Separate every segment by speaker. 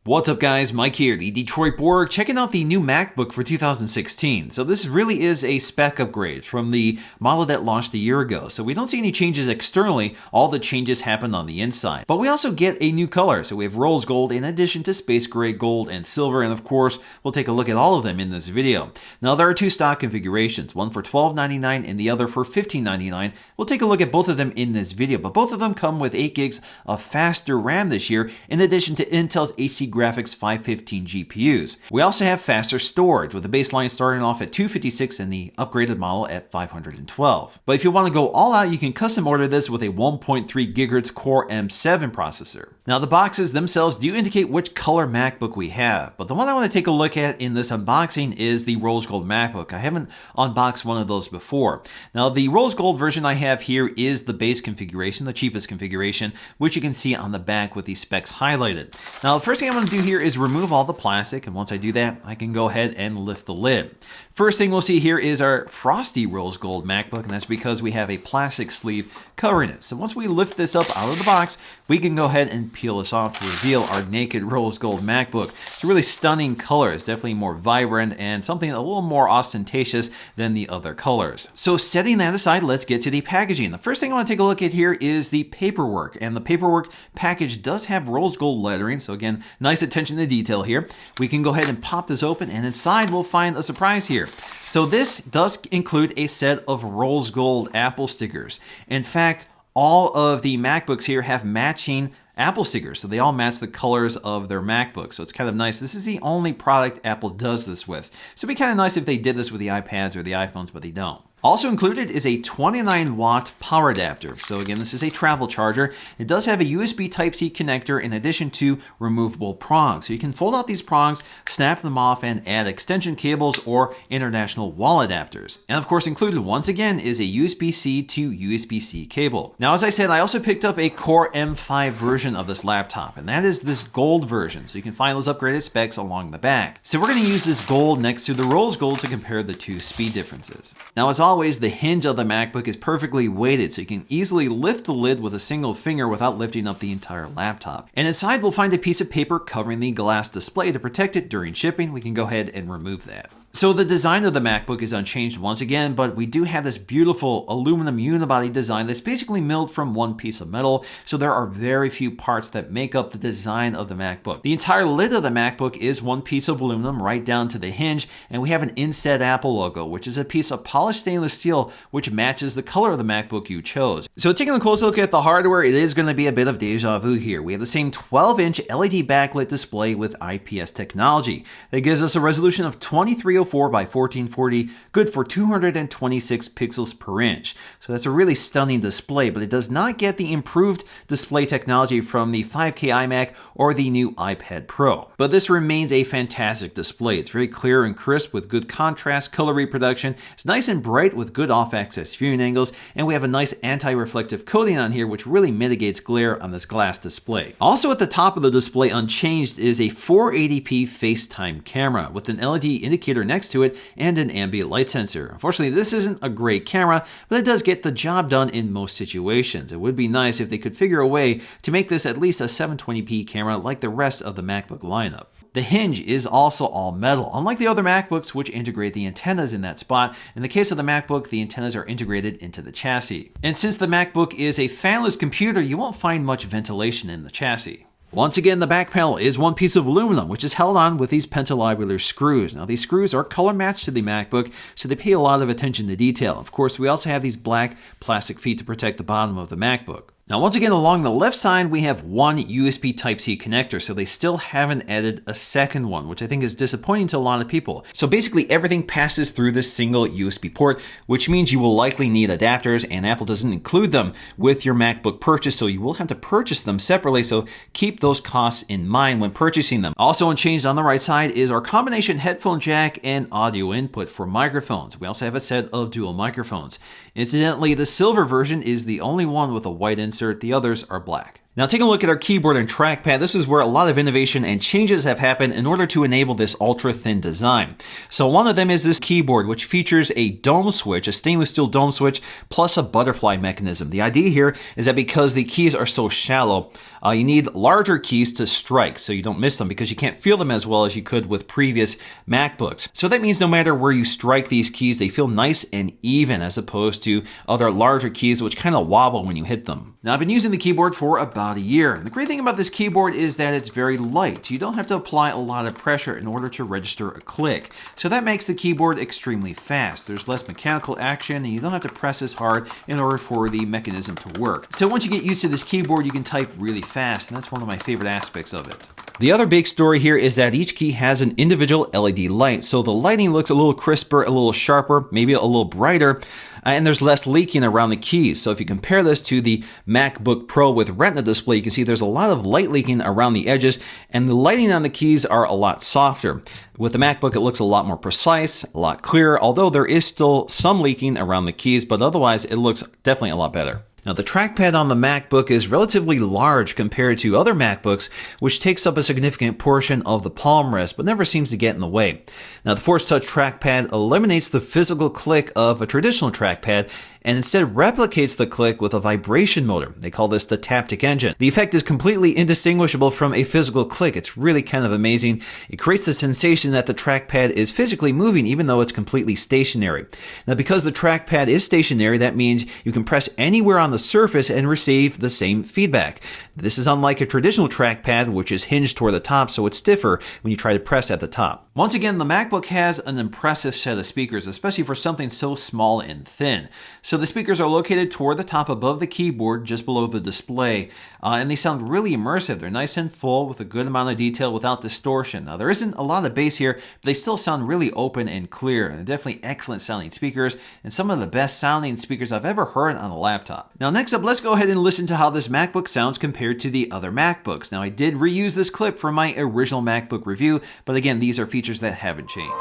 Speaker 1: What's up guys, Mike here, the Detroit Borg, checking out the new MacBook for 2016. So this really is a spec upgrade from the model that launched a year ago. So we don't see any changes externally, all the changes happen on the inside. But we also get a new color, so we have rose gold in addition to space gray, gold, and silver, and of course, we'll take a look at all of them in this video. Now there are two stock configurations, one for $12.99 and the other for $15.99. We'll take a look at both of them in this video, but both of them come with 8 gigs of faster RAM this year, in addition to Intel's HD Graphics 515 GPUs. We also have faster storage, with the baseline starting off at 256 and the upgraded model at 512. But if you want to go all out, you can custom order this with a 1.3 GHz Core M7 processor. Now the boxes themselves do indicate which color MacBook we have, but the one I want to take a look at in this unboxing is the rose gold MacBook. I haven't unboxed one of those before. Now the rose gold version I have here is the base configuration, the cheapest configuration, which you can see on the back with the specs highlighted. Now the first thing I'm going to do here is remove all the plastic, and once I do that, I can go ahead and lift the lid. First thing we'll see here is our frosty rose gold MacBook, and that's because we have a plastic sleeve covering it. So once we lift this up out of the box, we can go ahead and peel this off to reveal our naked rose gold MacBook. It's a really stunning color. It's definitely more vibrant and something a little more ostentatious than the other colors. So setting that aside, let's get to the packaging. The first thing I want to take a look at here is the paperwork, and the paperwork package does have rose gold lettering, so again, nice attention to detail here. We can go ahead and pop this open, and inside we'll find a surprise here. So this does include a set of rose gold Apple stickers. In fact, all of the MacBooks here have matching Apple stickers, so they all match the colors of their MacBook, so it's kind of nice. This is the only product Apple does this with, so it'd be kind of nice if they did this with the iPads or the iPhones, but they don't. Also included is a 29-watt power adapter. So again, this is a travel charger. It does have a USB Type-C connector in addition to removable prongs. So you can fold out these prongs, snap them off, and add extension cables or international wall adapters. And of course, included once again is a USB-C to USB-C cable. Now, as I said, I also picked up a Core M5 version of this laptop, and that is this gold version. So you can find those upgraded specs along the back. So we're going to use this gold next to the rose gold to compare the two speed differences. Now, as always, the hinge of the MacBook is perfectly weighted, so you can easily lift the lid with a single finger without lifting up the entire laptop. And inside we'll find a piece of paper covering the glass display to protect it during shipping. We can go ahead and remove that. So the design of the MacBook is unchanged once again, but we do have this beautiful aluminum unibody design that's basically milled from one piece of metal, so there are very few parts that make up the design of the MacBook. The entire lid of the MacBook is one piece of aluminum right down to the hinge, and we have an inset Apple logo, which is a piece of polished stainless steel which matches the color of the MacBook you chose. So taking a close look at the hardware, it is going to be a bit of deja vu here. We have the same 12-inch LED backlit display with IPS technology that gives us a resolution of 2304 by 1440, good for 226 pixels per inch. So that's a really stunning display, but it does not get the improved display technology from the 5K iMac or the new iPad Pro. But this remains a fantastic display. It's very clear and crisp with good contrast, color reproduction. It's nice and bright with good off-axis viewing angles, and we have a nice anti-reflective coating on here which really mitigates glare on this glass display. Also at the top of the display unchanged is a 480p FaceTime camera with an LED indicator next to it and an ambient light sensor. Unfortunately, this isn't a great camera, but it does get the job done in most situations. It would be nice if they could figure a way to make this at least a 720p camera like the rest of the MacBook lineup. The hinge is also all metal, unlike the other MacBooks which integrate the antennas in that spot. In the case of the MacBook, the antennas are integrated into the chassis. And since the MacBook is a fanless computer, you won't find much ventilation in the chassis. Once again, the back panel is one piece of aluminum, which is held on with these pentalobular screws. Now, these screws are color matched to the MacBook, so they pay a lot of attention to detail. Of course, we also have these black plastic feet to protect the bottom of the MacBook. Now, once again, along the left side, we have one USB Type-C connector, so they still haven't added a second one, which I think is disappointing to a lot of people. So basically, everything passes through this single USB port, which means you will likely need adapters, and Apple doesn't include them with your MacBook purchase, so you will have to purchase them separately, so keep those costs in mind when purchasing them. Also unchanged on the right side is our combination headphone jack and audio input for microphones. We also have a set of dual microphones. Incidentally, the silver version is the only one with a white insert. The others are black. Now taking a look at our keyboard and trackpad, this is where a lot of innovation and changes have happened in order to enable this ultra-thin design. So one of them is this keyboard, which features a dome switch, a stainless steel dome switch, plus a butterfly mechanism. The idea here is that because the keys are so shallow, you need larger keys to strike so you don't miss them, because you can't feel them as well as you could with previous MacBooks. So that means no matter where you strike these keys, they feel nice and even, as opposed to other larger keys which kind of wobble when you hit them. Now I've been using the keyboard for about a year. And the great thing about this keyboard is that it's very light. You don't have to apply a lot of pressure in order to register a click. So that makes the keyboard extremely fast. There's less mechanical action and you don't have to press as hard in order for the mechanism to work. So once you get used to this keyboard, you can type really fast, and that's one of my favorite aspects of it. The other big story here is that each key has an individual LED light, so the lighting looks a little crisper, a little sharper, maybe a little brighter, and there's less leaking around the keys. So if you compare this to the MacBook Pro with Retina display, you can see there's a lot of light leaking around the edges, and the lighting on the keys are a lot softer. With the MacBook, it looks a lot more precise, a lot clearer, although there is still some leaking around the keys, but otherwise it looks definitely a lot better. Now, the trackpad on the MacBook is relatively large compared to other MacBooks, which takes up a significant portion of the palm rest, but never seems to get in the way. Now, the Force Touch trackpad eliminates the physical click of a traditional trackpad and instead replicates the click with a vibration motor. They call this the Taptic Engine. The effect is completely indistinguishable from a physical click. It's really kind of amazing. It creates the sensation that the trackpad is physically moving even though it's completely stationary. Now, because the trackpad is stationary, that means you can press anywhere on the surface and receive the same feedback. This is unlike a traditional trackpad, which is hinged toward the top, so it's stiffer when you try to press at the top. Once again, the MacBook has an impressive set of speakers, especially for something so small and thin. So the speakers are located toward the top above the keyboard, just below the display, and they sound really immersive. They're nice and full with a good amount of detail without distortion. Now, there isn't a lot of bass here, but they still sound really open and clear. And they're definitely excellent sounding speakers, and some of the best sounding speakers I've ever heard on a laptop. Now, next up, let's go ahead and listen to how this MacBook sounds compared to the other MacBooks. Now, I did reuse this clip from my original MacBook review, but again, these are features that haven't changed.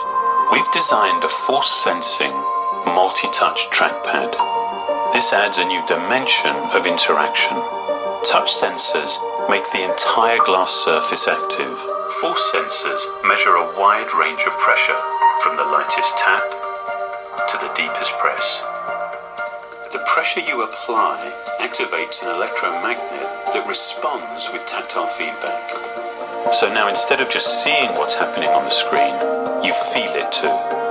Speaker 2: We've designed a force-sensing, multi-touch trackpad. This adds a new dimension of interaction. Touch sensors make the entire glass surface active. Force sensors measure a wide range of pressure, from the lightest tap to the deepest press. The pressure you apply activates an electromagnet that responds with tactile feedback. So now, instead of just seeing what's happening on the screen, you feel it too.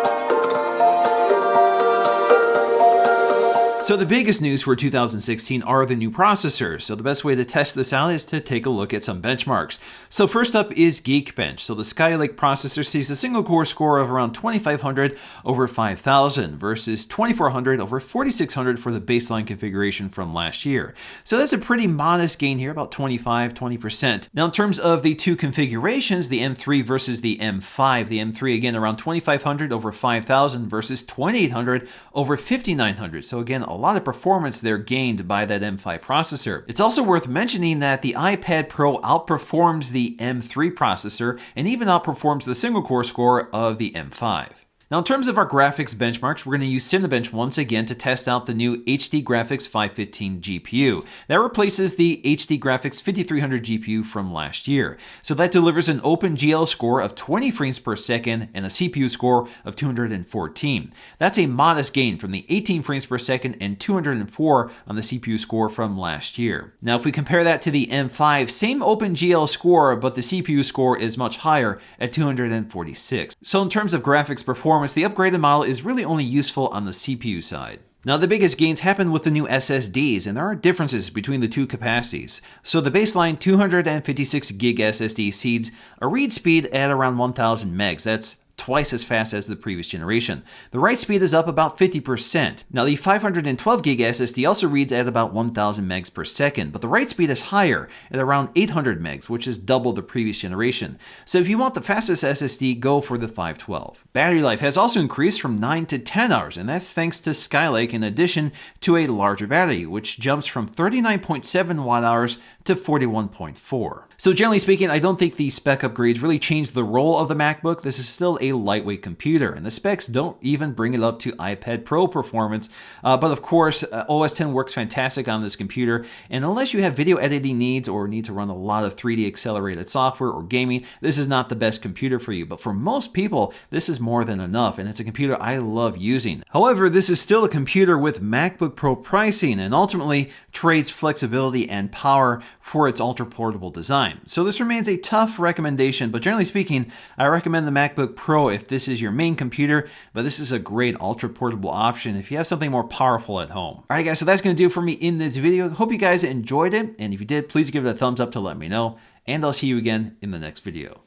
Speaker 1: So the biggest news for 2016 are the new processors. So the best way to test this out is to take a look at some benchmarks. So first up is Geekbench. So the Skylake processor sees a single core score of around 2500 over 5000 versus 2400 over 4600 for the baseline configuration from last year. So that's a pretty modest gain here, about 20%. Now in terms of the two configurations, the M3 versus the M5, the M3 again around 2500 over 5000 versus 2800 over 5900. So again, a lot of performance there gained by that M5 processor. It's also worth mentioning that the iPad Pro outperforms the M3 processor and even outperforms the single core score of the M5. Now, in terms of our graphics benchmarks, we're going to use Cinebench once again to test out the new HD Graphics 515 GPU. That replaces the HD Graphics 5300 GPU from last year. So that delivers an OpenGL score of 20 frames per second and a CPU score of 214. That's a modest gain from the 18 frames per second and 204 on the CPU score from last year. Now, if we compare that to the M5, same OpenGL score, but the CPU score is much higher at 246. So in terms of graphics performance, the upgraded model is really only useful on the CPU side. Now, the biggest gains happen with the new SSDs, and there are differences between the two capacities. So the baseline 256 gig SSD sees a read speed at around 1000 megs. That's twice as fast as the previous generation. The write speed is up about 50%. Now, the 512 gig SSD also reads at about 1000 megs per second, but the write speed is higher at around 800 megs, which is double the previous generation. So if you want the fastest SSD, go for the 512. Battery life has also increased from 9 to 10 hours, and that's thanks to Skylake in addition to a larger battery, which jumps from 39.7 watt hours to 41.4. So generally speaking, I don't think the spec upgrades really change the role of the MacBook. This is still a lightweight computer, and the specs don't even bring it up to iPad Pro performance. But of course, OS X works fantastic on this computer, and unless you have video editing needs or need to run a lot of 3D accelerated software or gaming, this is not the best computer for you. But for most people, this is more than enough, and it's a computer I love using. However, this is still a computer with MacBook Pro pricing, and ultimately trades flexibility and power for its ultra-portable design. So this remains a tough recommendation, but generally speaking, I recommend the MacBook Pro if this is your main computer, but this is a great ultra-portable option if you have something more powerful at home. Alright guys, so that's going to do it for me in this video. Hope you guys enjoyed it, and if you did, please give it a thumbs up to let me know, and I'll see you again in the next video.